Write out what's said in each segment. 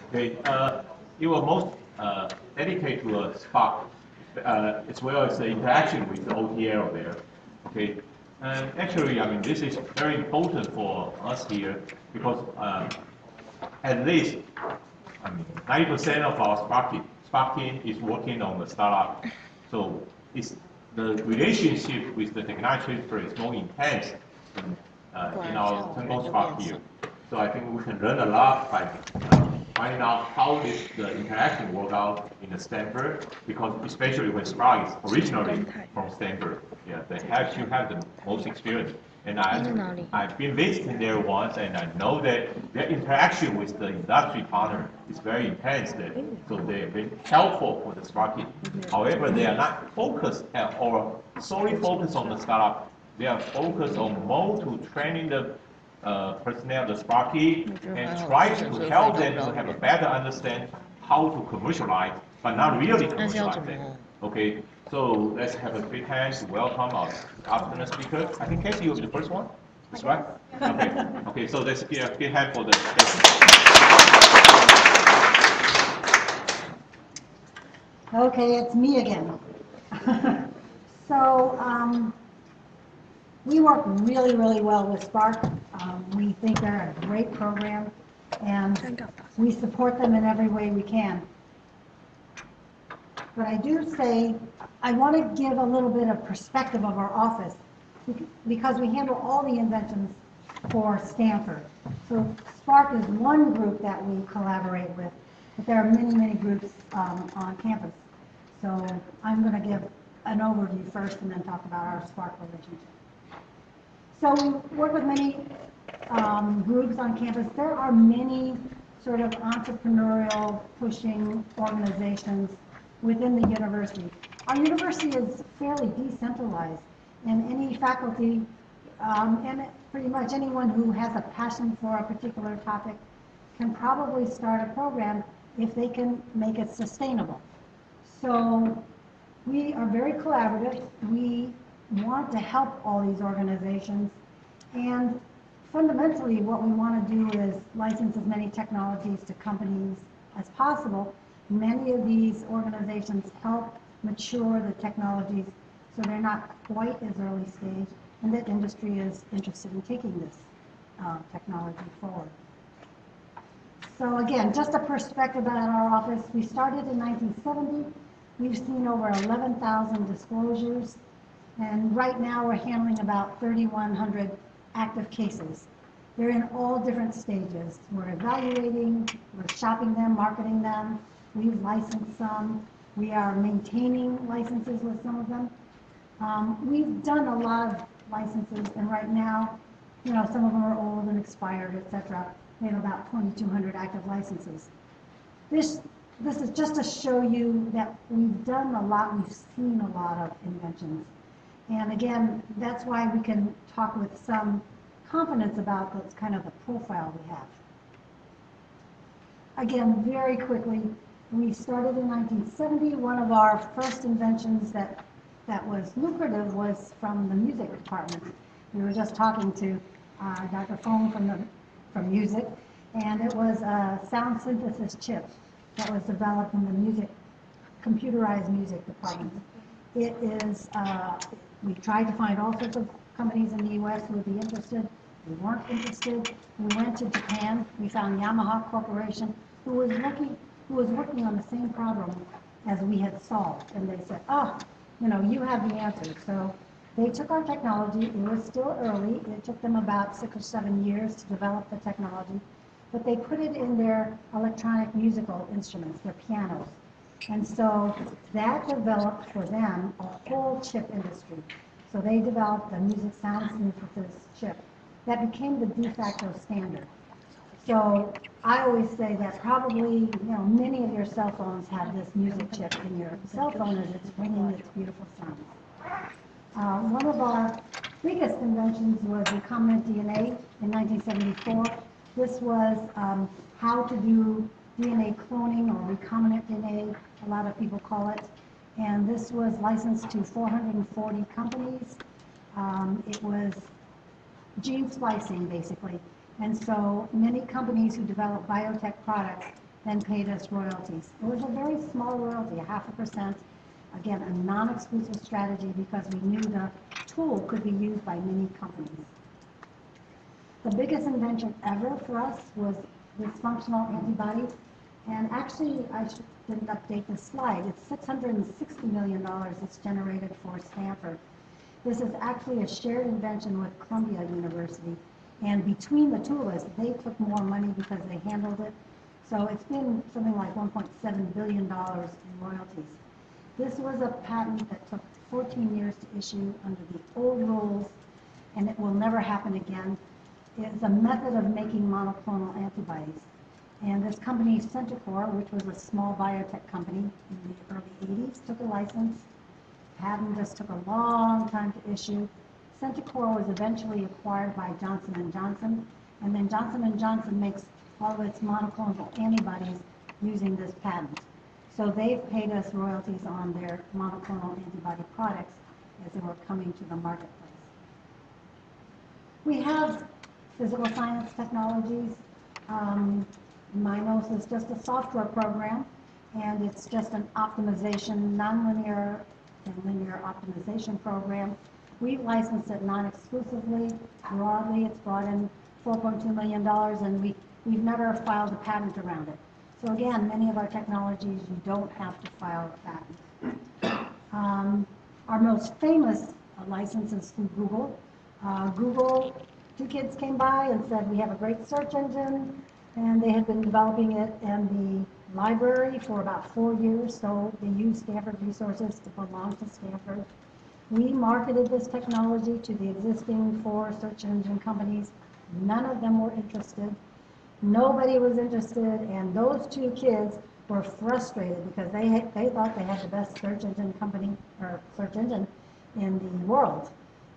Okay, it will most dedicate to a Spark, as well as the interaction with the OTL there. Okay, and actually, I mean, this is very important for us here because at least, I mean, 90% of our Spark team is working on the startup. So it's the relationship with the technology transfer is more intense than, in our Tengong Spark here. So I think we can learn a lot by finding out how the interaction work out in the Stanford, because especially when Spark is originally from Stanford, yeah, they have you have the most experience. And I've been visiting there once, and I know that their interaction with the industry partner is very intense there. So they're very helpful for the Spark team. However, they are not focused or solely focused on the startup. They are focused on more to training the personnel, the Sparky, and try to help them to have a better understand how to commercialize, but not really commercialize it. Okay, so let's have a big hand to welcome our afternoon speaker. I think Casey, you'll be the first one. That's right. Okay. Okay. So let's give a big hand for the. Okay, it's me again. So we work really, really well with Spark. We think they're a great program, and we support them in every way we can. But I do say, I want to give a little bit of perspective of our office, because we handle all the inventions for Stanford. So Spark is one group that we collaborate with, but there are many, many groups on campus. So I'm going to give an overview first and then talk about our Spark relationship. So we work with many groups on campus. There are many sort of entrepreneurial pushing organizations within the university. Our university is fairly decentralized, and any faculty and pretty much anyone who has a passion for a particular topic can probably start a program if they can make it sustainable. So we are very collaborative. We want to help all these organizations, and fundamentally what we want to do is license as many technologies to companies as possible. Many of these organizations help mature the technologies so they're not quite as early stage, and that industry is interested in taking this technology forward. So again, just a perspective about our office. We started in 1970. We've seen over 11,000 disclosures, and right now we're handling about 3,100 active cases. They're in all different stages. We're evaluating, we're shopping them, marketing them. We've licensed some. We are maintaining licenses with some of them. We've done a lot of licenses, and right now, you know, some of them are old and expired, etc. We have about 2,200 active licenses. This is just to show you that we've done a lot, we've seen a lot of inventions. And again, that's why we can talk with some confidence about that's kind of the profile we have. Again, very quickly, we started in 1970. One of our first inventions that was lucrative was from the music department. We were just talking to Dr. Fong from music, and it was a sound synthesis chip that was developed in the music, computerized music department. It is, we tried to find all sorts of companies in the US who would be interested. We weren't interested. We went to Japan. We found Yamaha Corporation, who was working on the same problem as we had solved. And they said, oh, you know, you have the answer. So they took our technology. It was still early. It took them about 6 or 7 years to develop the technology. But they put it in their electronic musical instruments, their pianos. And so that developed for them a whole chip industry. So they developed a music sound synthesis chip that became the de facto standard. So I always say that probably, you know, many of your cell phones have this music chip in your cell phone as it's ringing its beautiful sounds. One of our biggest inventions was recombinant DNA in 1974. This was how to do DNA cloning, or recombinant DNA, a lot of people call it. And this was licensed to 440 companies. It was gene splicing, basically. And so many companies who develop biotech products then paid us royalties. It was a very small royalty, 0.5%. Again, a non-exclusive strategy because we knew the tool could be used by many companies. The biggest invention ever for us was this functional antibodies. And actually, I didn't update this slide. It's $660 million it's generated for Stanford. This is actually a shared invention with Columbia University. And between the two of us, they took more money because they handled it. So it's been something like $1.7 billion in royalties. This was a patent that took 14 years to issue under the old rules, and it will never happen again. It's a method of making monoclonal antibodies. And this company, Centocor, which was a small biotech company in the early 80s, took a license. Patent just took a long time to issue. Centocor was eventually acquired by Johnson & Johnson, and then Johnson & Johnson makes all of its monoclonal antibodies using this patent. So they've paid us royalties on their monoclonal antibody products as they were coming to the marketplace. We have physical science technologies. Minos is just a software program, and it's just an optimization, nonlinear and linear optimization program. We've licensed it non-exclusively, broadly. It's brought in $4.2 million, and we've never filed a patent around it. So again, many of our technologies, you don't have to file a patent. Our most famous license is through Google. Google, two kids came by and said, we have a great search engine, and they had been developing it in the library for about 4 years, so they used Stanford resources to belong to Stanford. We marketed this technology to the existing 4 search engine companies. None of them were interested. Nobody was interested, and those 2 kids were frustrated because they thought they had the best search engine company or search engine in the world,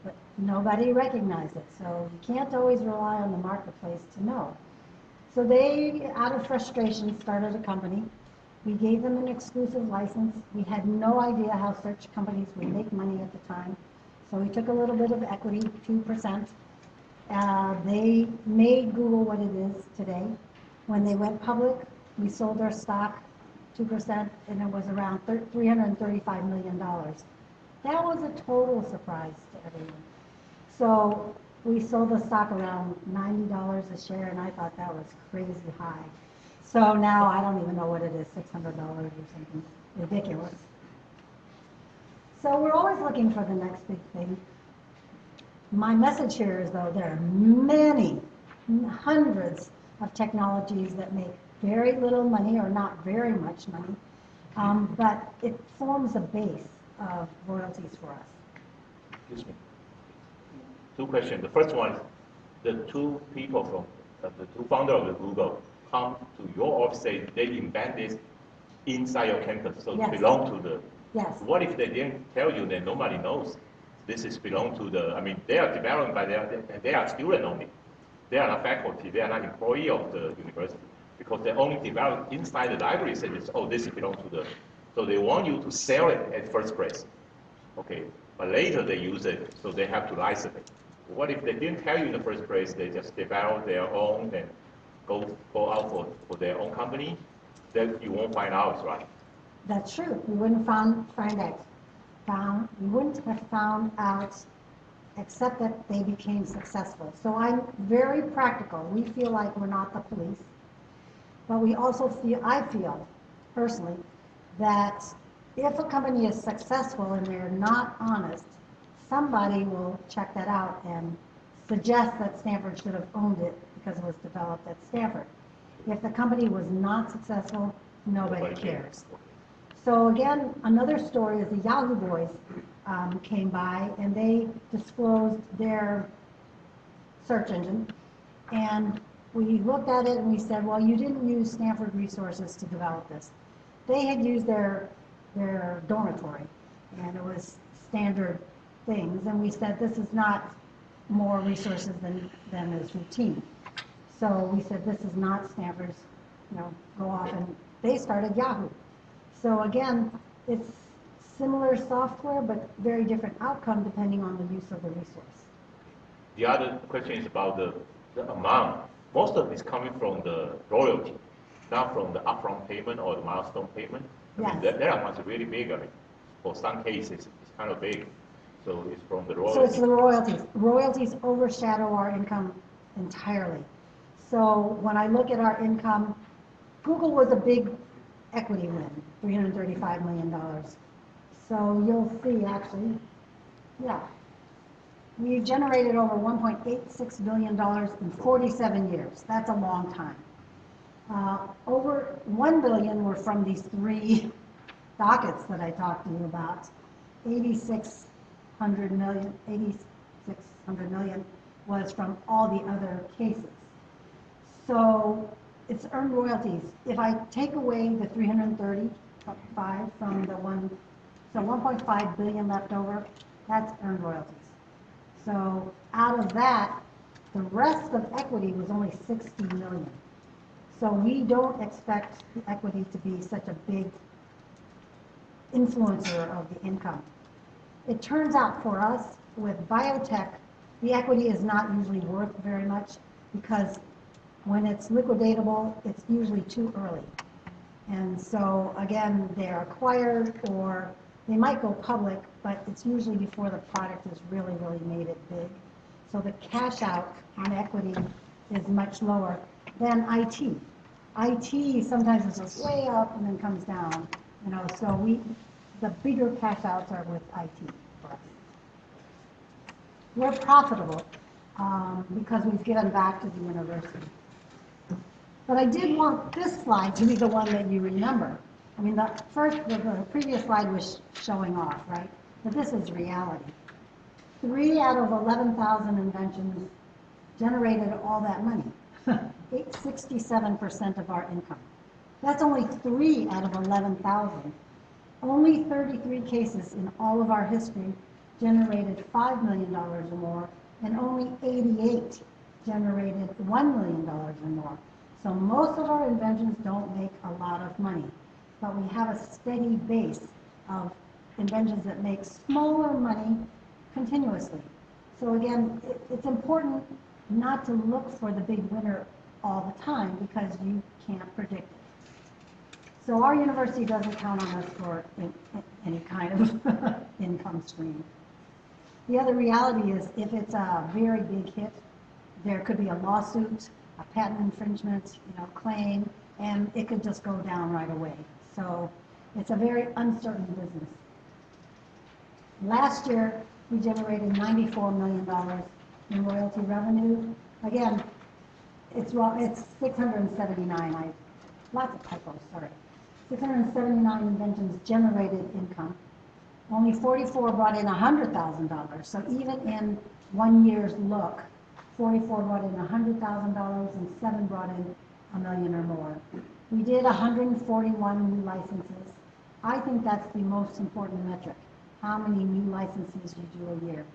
but nobody recognized it. So you can't always rely on the marketplace to know. So they, out of frustration, started a company. We gave them an exclusive license. We had no idea how search companies would make money at the time. So we took a little bit of equity, 2%. They made Google what it is today. When they went public, we sold their stock 2%, and it was around $335 million. That was a total surprise to everyone. So we sold the stock around $90 a share, and I thought that was crazy high. So now I don't even know what it is, $600 or something ridiculous. So we're always looking for the next big thing. My message here is, though, there are many, hundreds of technologies that make very little money or not very much money, but it forms a base of royalties for us. Excuse me. 2 questions. The first one is, the 2 people from, the 2 founders of the Google come to your office, say they invent this inside your campus, so Yes. it belong to the. Yes. What if they didn't tell you that nobody knows? This is belong to the, I mean, they are developed by they are student only. They are not faculty, they are not employee of the university. Because they only develop inside the library, say this, oh, this belongs to the, so they want you to sell it at first place. Okay, but later they use it, so they have to license it. What if they didn't tell you in the first place, they just develop their own and go out for their own company? Then you won't find out, right? That's true. We wouldn't we wouldn't have found out except that they became successful. So I'm very practical. We feel like we're not the police, but we also feel, I feel personally, that if a company is successful and they're not honest, somebody will check that out and suggest that Stanford should have owned it because it was developed at Stanford. If the company was not successful, nobody cares. So again, another story is the Yahoo boys came by and they disclosed their search engine. And we looked at it and we said, well, you didn't use Stanford resources to develop this. They had used their dormitory, and it was standard things. And we said, this is not more resources than is routine. So we said, this is not Stanford's, go off, and they started Yahoo. So again, it's similar software, but very different outcome depending on the use of the resource. The other question is about the amount. Most of it is coming from the royalty. not from the upfront payment or the milestone payment. I mean, Yes. that amount is really big. I mean, for some cases, it's kind of big. So it's from the So it's royalty. the royalties. Royalties overshadow our income entirely. So when I look at our income, Google was a big equity win, $335 million. So you'll see, actually, yeah, we generated over $1.86 billion in 47 years. That's a long time. Over 1 billion were from these three dockets that I talked to you about. 8,600 million was from all the other cases. So it's earned royalties. If I take away the 335 from the one, so 1.5 billion left over, that's earned royalties. So out of that, the rest of equity was only 60 million. So we don't expect the equity to be such a big influencer of the income. It turns out for us, with biotech, the equity is not usually worth very much because when it's liquidatable, it's usually too early. And so again, they're acquired or they might go public, but it's usually before the product has really, really made it big. So the cash out on equity is much lower than IT. IT sometimes is just way up and then comes down, you know, so the bigger cash outs are with IT for us. We're profitable because we've given back to the university. But I did want this slide to be the one that you remember. I mean, the previous slide was showing off, right? But this is reality. 3 out of 11,000 inventions generated all that money, 67% of our income. That's only 3 out of 11,000. Only 33 cases in all of our history generated $5 million or more, and only 88 generated $1 million or more. So most of our inventions don't make a lot of money, but we have a steady base of inventions that make smaller money continuously. So again, it's important not to look for the big winner all the time because you can't predict it. So our university doesn't count on us for any kind of income stream. The other reality is if it's a very big hit, there could be a lawsuit, a patent infringement, claim, and it could just go down right away. So it's a very uncertain business. Last year, we generated $94 million in royalty revenue. Again, it's 679. Lots of typos, sorry. 679 inventions generated income. Only 44 brought in $100,000. So even in 1 year's look, 44 brought in $100,000 and 7 brought in $1 million or more. We did 141 new licenses. I think that's the most important metric, how many new licenses you do a year.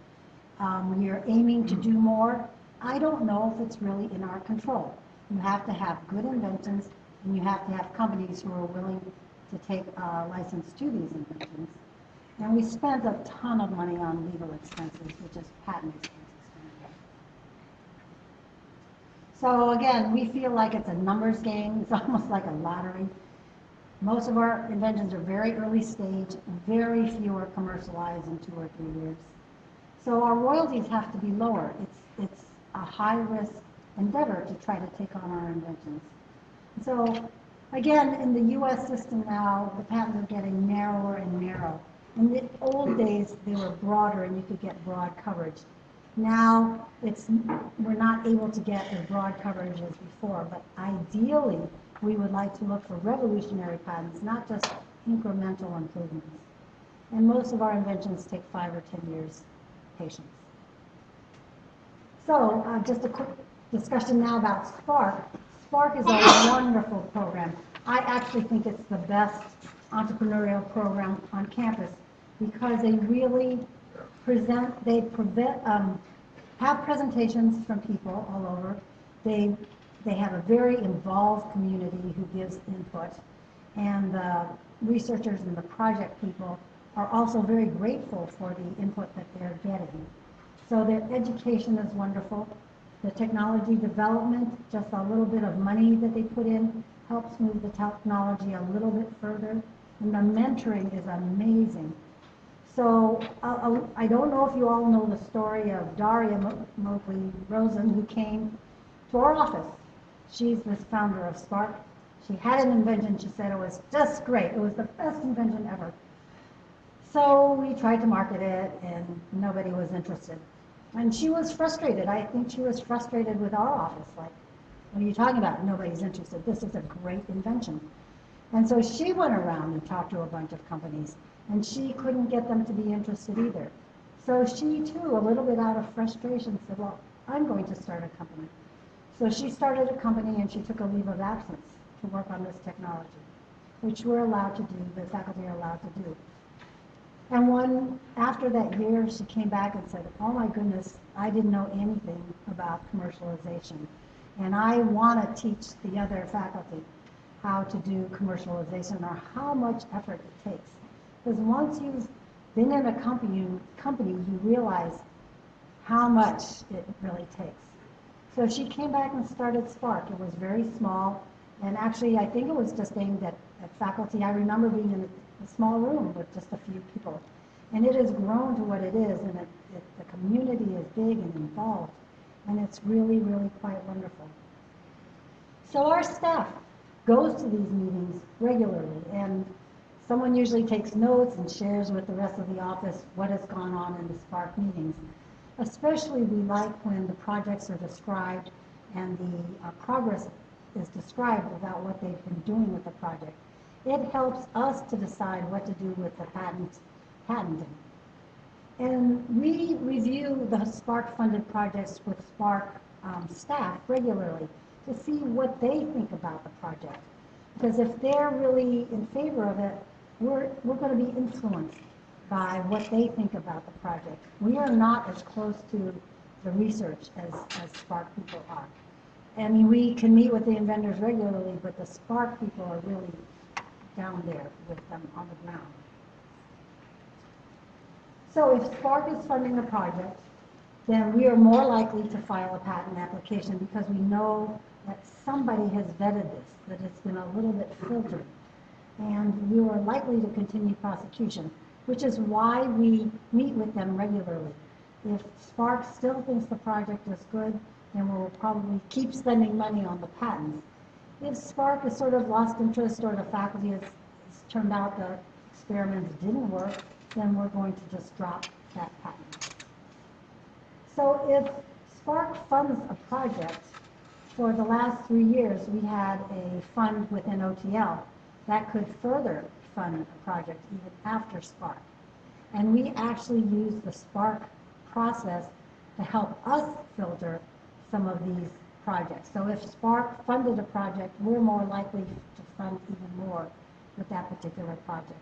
We're aiming to do more. I don't know if it's really in our control. You have to have good inventions, and you have to have companies who are willing to take a license to these inventions. And we spent a ton of money on legal expenses, which is patent expenses. So again, we feel like it's a numbers game. It's almost like a lottery. Most of our inventions are very early stage. Very few are commercialized in 2 or 3 years. So our royalties have to be lower. It's a high-risk endeavor to try to take on our inventions. So again, in the U.S. system now, the patents are getting narrower and narrow. In the old days, they were broader and you could get broad coverage. Now, we're not able to get as broad coverage as before, but ideally, we would like to look for revolutionary patents, not just incremental improvements. And most of our inventions take 5 or 10 years patience. So, just a quick discussion now about Spark. Spark is a wonderful program. I actually think it's the best entrepreneurial program on campus because they really have presentations from people all over. They have a very involved community who gives input, and the researchers and the project people are also very grateful for the input that they're getting. So their education is wonderful. The technology development, just a little bit of money that they put in, helps move the technology a little bit further. And the mentoring is amazing. So I don't know if you all know the story of Daria Moakley Rosen, who came to our office. She's the founder of Spark. She had an invention. She said it was just great. It was the best invention ever. So we tried to market it, and nobody was interested. And she was frustrated. I think she was frustrated with our office. Like, what are you talking about? Nobody's interested. This is a great invention. And so she went around and talked to a bunch of companies, and she couldn't get them to be interested either. So she too, a little bit out of frustration, said, well, I'm going to start a company. So she started a company, and she took a leave of absence to work on this technology, which we're allowed to do, the faculty are allowed to do. And after that year, she came back and said, oh my goodness, I didn't know anything about commercialization. And I want to teach the other faculty how to do commercialization, or how much effort it takes. Because once you've been in a company, you realize how much it really takes. So she came back and started Spark. It was very small, and actually I think it was just aimed at faculty. I remember being in a small room with just a few people. And it has grown to what it is, and the community is big and involved, and it's really, really quite wonderful. So our staff goes to these meetings regularly, and someone usually takes notes and shares with the rest of the office what has gone on in the Spark meetings. Especially we like when the projects are described and the progress is described about what they've been doing with the project. It helps us to decide what to do with the patenting. And we review the Spark-funded projects with Spark staff regularly to see what they think about the project. Because if they're really in favor of it, we're going to be influenced by what they think about the project. We are not as close to the research as Spark people are. I mean, we can meet with the inventors regularly, but the Spark people are really down there with them on the ground. So if Spark is funding a project, then we are more likely to file a patent application because we know that somebody has vetted this, that it's been a little bit filtered. And we are likely to continue prosecution, which is why we meet with them regularly. If Spark still thinks the project is good, then we'll probably keep spending money on the patents. If Spark has sort of lost interest, or the faculty has turned out the experiments didn't work, then we're going to just drop that patent. So if Spark funds a project, for the last 3 years, we had a fund within OTL that could further fund a project even after Spark. And we actually use the Spark process to help us filter some of these projects. So if Spark funded a project, we're more likely to fund even more with that particular project.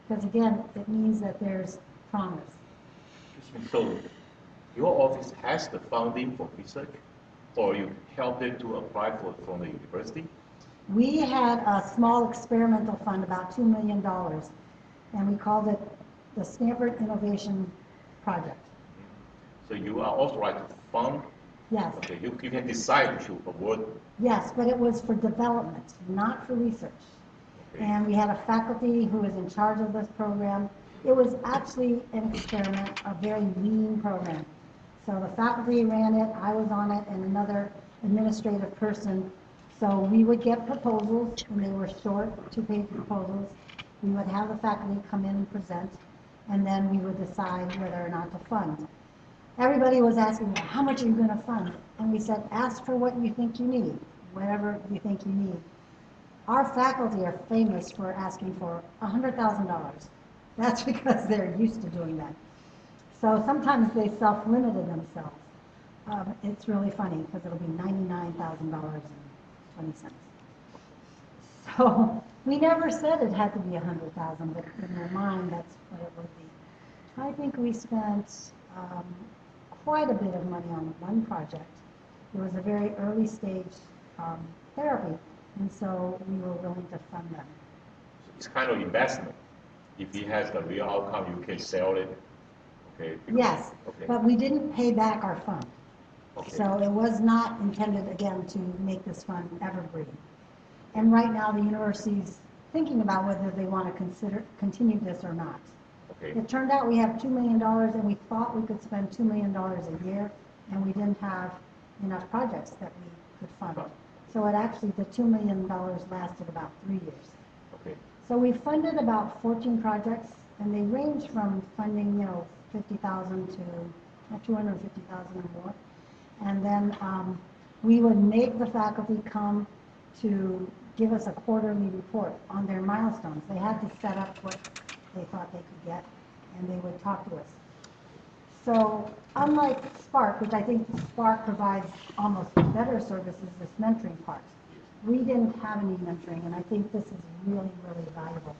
Because again, it means that there's promise. So your office has the funding for research, or you help them to apply from the university? We had a small experimental fund, about $2 million, and we called it the Stanford Innovation Project. So you are authorized to fund? Yes. Okay, you can decide to award. Yes, but it was for development, not for research. Okay. And we had a faculty who was in charge of this program. It was actually an experiment, a very lean program. So the faculty ran it, I was on it, and another administrative person. So we would get proposals, and they were short, 2-page proposals. We would have the faculty come in and present, and then we would decide whether or not to fund. Everybody was asking, well, how much are you going to fund? And we said, ask for what you think you need, whatever you think you need. Our faculty are famous for asking for $100,000. That's because they're used to doing that. So sometimes they self-limited themselves. It's really funny because it'll be $99,000.20. So we never said it had to be $100,000, but in their mind, that's what it would be. I think we spent quite a bit of money on one project. It was a very early stage therapy, and so we were willing to fund them. It's kind of investment. If it has the real outcome, you can sell it. Okay. Yes, okay. but we didn't pay back our fund. Okay. So it was not intended, again, to make this fund evergreen. And right now, the university's thinking about whether they want to continue this or not. Okay. It turned out we have $2 million, and we thought we could spend $2 million a year, and we didn't have enough projects that we could fund. So it actually, the $2 million lasted about 3 years. Okay. So we funded about 14 projects, and they range from funding, 50,000 to 250,000 or more. And then we would make the faculty come to give us a quarterly report on their milestones. They had to set up what they thought they could get, and they would talk to us. So unlike Spark, which I think Spark provides almost better services, this mentoring part, we didn't have any mentoring, and I think this is really, really valuable.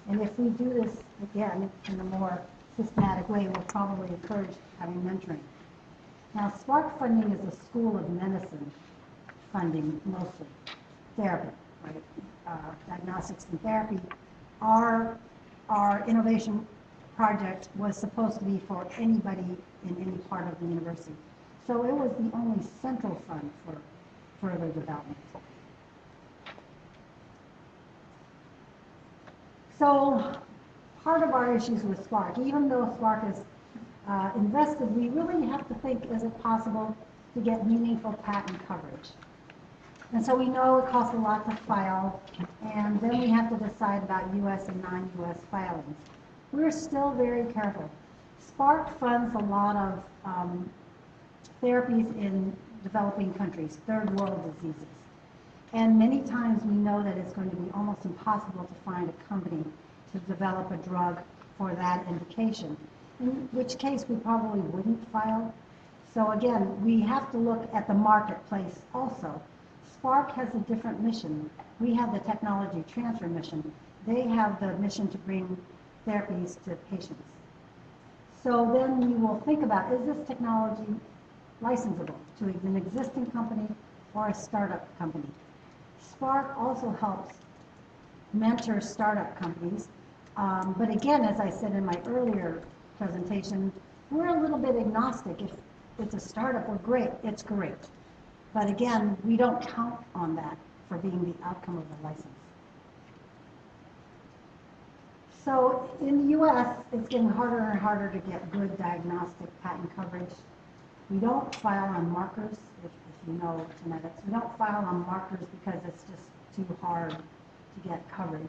And if we do this again in a more systematic way, we'll probably encourage having mentoring. Now, Spark funding is a school of medicine funding mostly, therapy, right? Diagnostics and therapy. Our innovation project was supposed to be for anybody in any part of the university. So it was the only central fund for further development. So part of our issues with Spark, even though Spark is invested, we really have to think, is it possible to get meaningful patent coverage? And so we know it costs a lot to file, and then we have to decide about U.S. and non-U.S. filings. We're still very careful. Spark funds a lot of therapies in developing countries, third world diseases. And many times we know that it's going to be almost impossible to find a company to develop a drug for that indication, in which case we probably wouldn't file. So again, we have to look at the marketplace also. Spark has a different mission. We have the technology transfer mission. They have the mission to bring therapies to patients. So then we will think about, is this technology licensable to an existing company or a startup company? Spark also helps mentor startup companies. But again, as I said in my earlier presentation, we're a little bit agnostic. If it's a startup, we're great, it's great. But again, we don't count on that for being the outcome of the license. So in the US, it's getting harder and harder to get good diagnostic patent coverage. We don't file on markers, if you know genetics. We don't file on markers because it's just too hard to get coverage.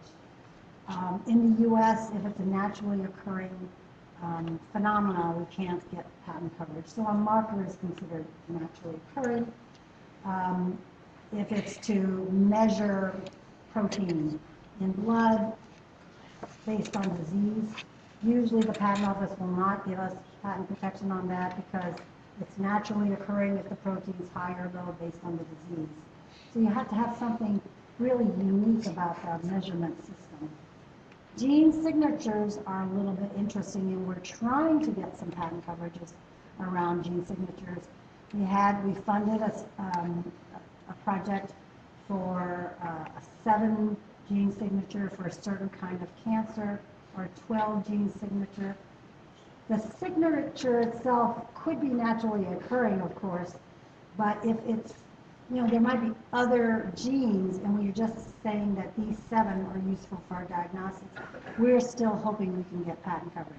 In the US, if it's a naturally occurring phenomena, we can't get patent coverage. So a marker is considered naturally occurring. If it's to measure protein in blood based on disease, usually the patent office will not give us patent protection on that because it's naturally occurring if the protein's high or low based on the disease. So you have to have something really unique about the measurement system. Gene signatures are a little bit interesting, and we're trying to get some patent coverages around gene signatures. We funded a project for a 7 gene signature for a certain kind of cancer, or a 12 gene signature. The signature itself could be naturally occurring, of course, but if it's, there might be other genes, and we're just saying that these 7 are useful for our diagnostics, we're still hoping we can get patent coverage.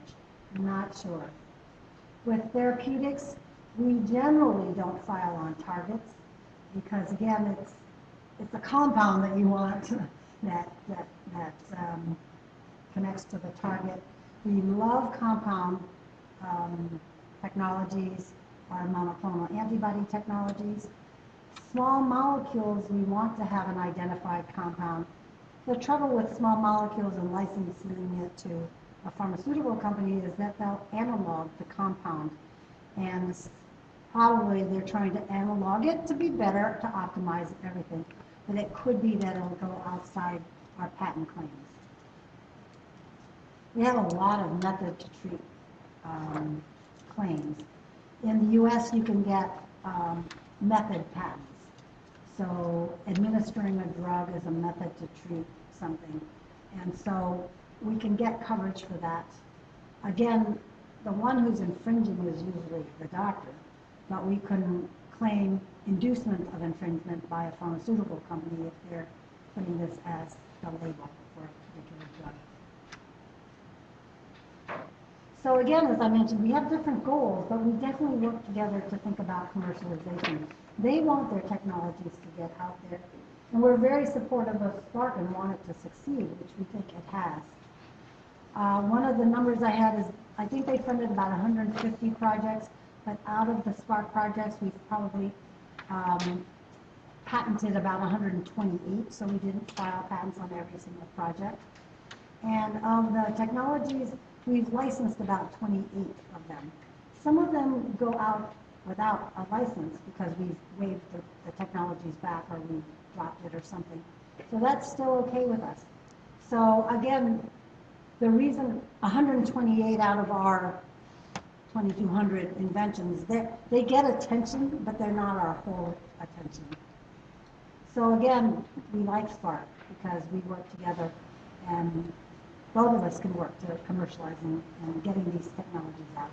I'm not sure. With therapeutics, we generally don't file on targets because, again, it's a compound that you want that connects to the target. We love compound technologies, our monoclonal antibody technologies. Small molecules, we want to have an identified compound. The trouble with small molecules and licensing it to a pharmaceutical company is that they'll analog the compound, and probably they're trying to analog it to be better, to optimize everything, but it could be that it'll go outside our patent claims. We have a lot of method to treat claims. In the US, you can get method patents. So administering a drug is a method to treat something. And so we can get coverage for that. Again, the one who's infringing is usually the doctor, but we couldn't claim inducement of infringement by a pharmaceutical company if they're putting this as the label for a particular drug. So again, as I mentioned, we have different goals, but we definitely work together to think about commercialization. They want their technologies to get out there, and we're very supportive of Spark and want it to succeed, which we think it has. One of the numbers I had is, I think they funded about 150 projects, but out of the Spark projects, we've probably patented about 128, so we didn't file patents on every single project. And of the technologies, we've licensed about 28 of them. Some of them go out without a license because we've waived the technologies back or we dropped it or something. So that's still okay with us. So again, the reason 128 out of our 2,200 inventions, they get attention, but they're not our whole attention. So again, we like Spark because we work together and both of us can work to commercializing and getting these technologies out.